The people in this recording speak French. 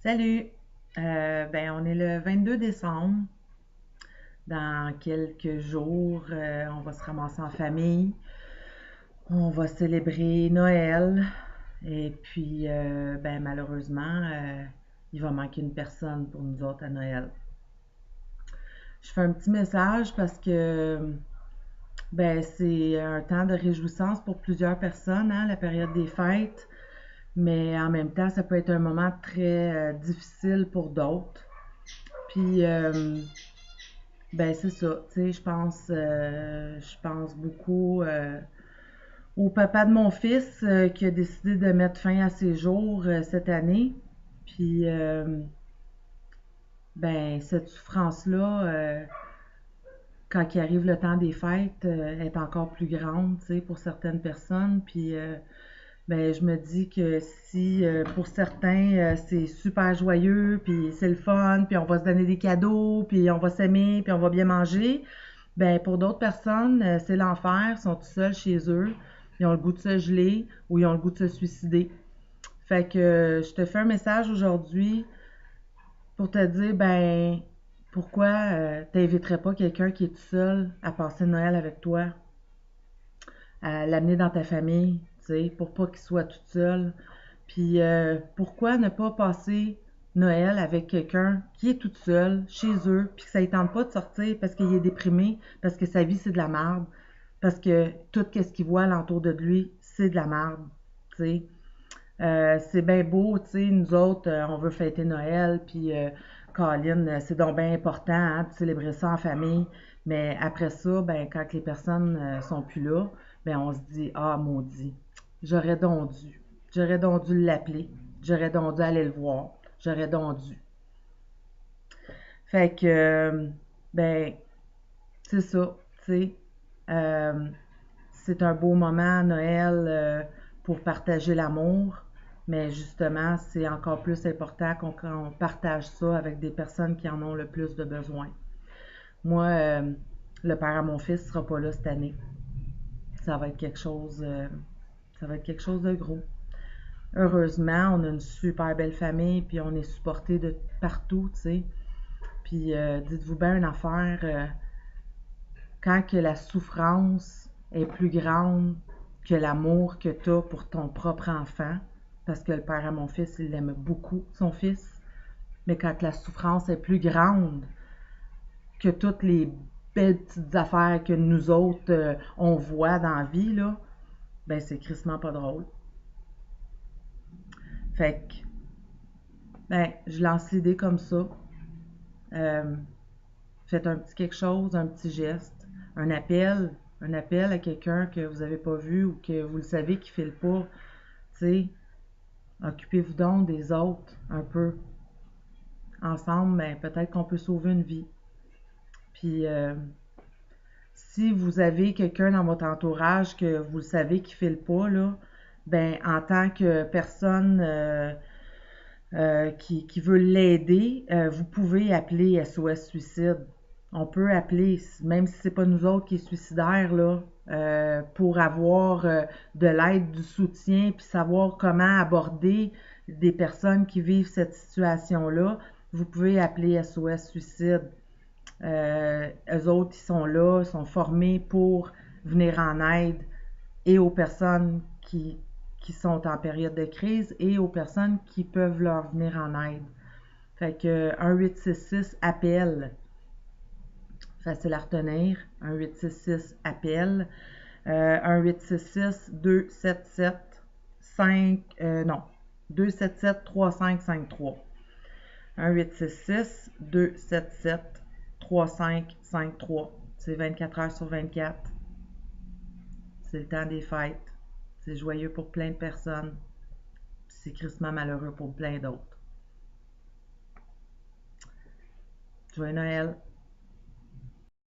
Salut! Ben, on est le 22 décembre. Dans quelques jours, on va se ramasser en famille. On va célébrer Noël. Et puis, ben, malheureusement, il va manquer une personne pour nous autres à Noël. Je fais un petit message parce que ben, c'est un temps de réjouissance pour plusieurs personnes, hein, la période des fêtes. Mais en même temps, ça peut être un moment très difficile pour d'autres. Puis, ben c'est ça, tu sais, je pense beaucoup au papa de mon fils qui a décidé de mettre fin à ses jours cette année. Puis, ben cette souffrance-là, quand il arrive le temps des fêtes, est encore plus grande, tu sais, pour certaines personnes. Puis, ben je me dis que si pour certains c'est super joyeux, puis c'est le fun, puis on va se donner des cadeaux, puis on va s'aimer, puis on va bien manger. Ben, pour d'autres personnes, c'est l'enfer, ils sont tout seuls chez eux, ils ont le goût de se geler ou ils ont le goût de se suicider. Fait que je te fais un message aujourd'hui pour te dire, ben, pourquoi t'inviterais pas quelqu'un qui est tout seul à passer Noël avec toi, à l'amener dans ta famille, tu sais, pour pas qu'il soit tout seul. Puis pourquoi ne pas passer Noël avec quelqu'un qui est toute seule chez eux, puis que ça ne tente pas de sortir parce qu'il est déprimé, parce que sa vie c'est de la merde, parce que tout ce qu'il voit alentour de lui c'est de la merde, tu sais. C'est bien beau, tu sais, nous autres, on veut fêter Noël, puis Colin, c'est donc bien important hein, de célébrer ça en famille. Mais après ça, ben, quand les personnes sont plus là, ben, on se dit, ah, maudit, j'aurais donc dû. J'aurais donc dû l'appeler. J'aurais donc dû aller le voir. J'aurais donc dû. Fait que, ben, c'est ça, tu sais. Euh, c'est un beau moment, Noël, pour partager l'amour, mais justement, c'est encore plus important qu'on partage ça avec des personnes qui en ont le plus de besoin. Moi, le père à mon fils sera pas là cette année. Ça va être quelque chose, ça va être quelque chose de gros. Heureusement, on a une super belle famille, puis on est supporté de partout, tu sais. Puis dites-vous bien une affaire, quand que la souffrance est plus grande que l'amour que tu as pour ton propre enfant, parce que le père à mon fils, il aime beaucoup son fils, mais quand la souffrance est plus grande que toutes les belles petites affaires que nous autres, on voit dans la vie, là, ben c'est crissement pas drôle. Fait que, ben, je lance l'idée comme ça. Euh, Faites un petit quelque chose, un petit geste, un appel à quelqu'un que vous n'avez pas vu ou que vous le savez qui ne file pas. Tu sais, occupez-vous donc des autres un peu. Ensemble, ben, peut-être qu'on peut sauver une vie. Puis, si vous avez quelqu'un dans votre entourage que vous le savez qui ne file pas, là, ben, en tant que personne qui veut l'aider, vous pouvez appeler SOS Suicide. On peut appeler, même si c'est pas nous autres qui est suicidaire, là, pour avoir de l'aide, du soutien, puis savoir comment aborder des personnes qui vivent cette situation-là. Vous pouvez appeler SOS Suicide. Eux autres, ils sont là, ils sont formés pour venir en aide et aux personnes qui sont en période de crise et aux personnes qui peuvent leur venir en aide. Fait que 1866 appel, facile à retenir, 1866 appel, 1866 277 5 non, 277 3553. 1866 277 3553. C'est 24 heures sur 24. C'est le temps des fêtes. C'est joyeux pour plein de personnes. C'est crissement malheureux pour plein d'autres. Joyeux Noël!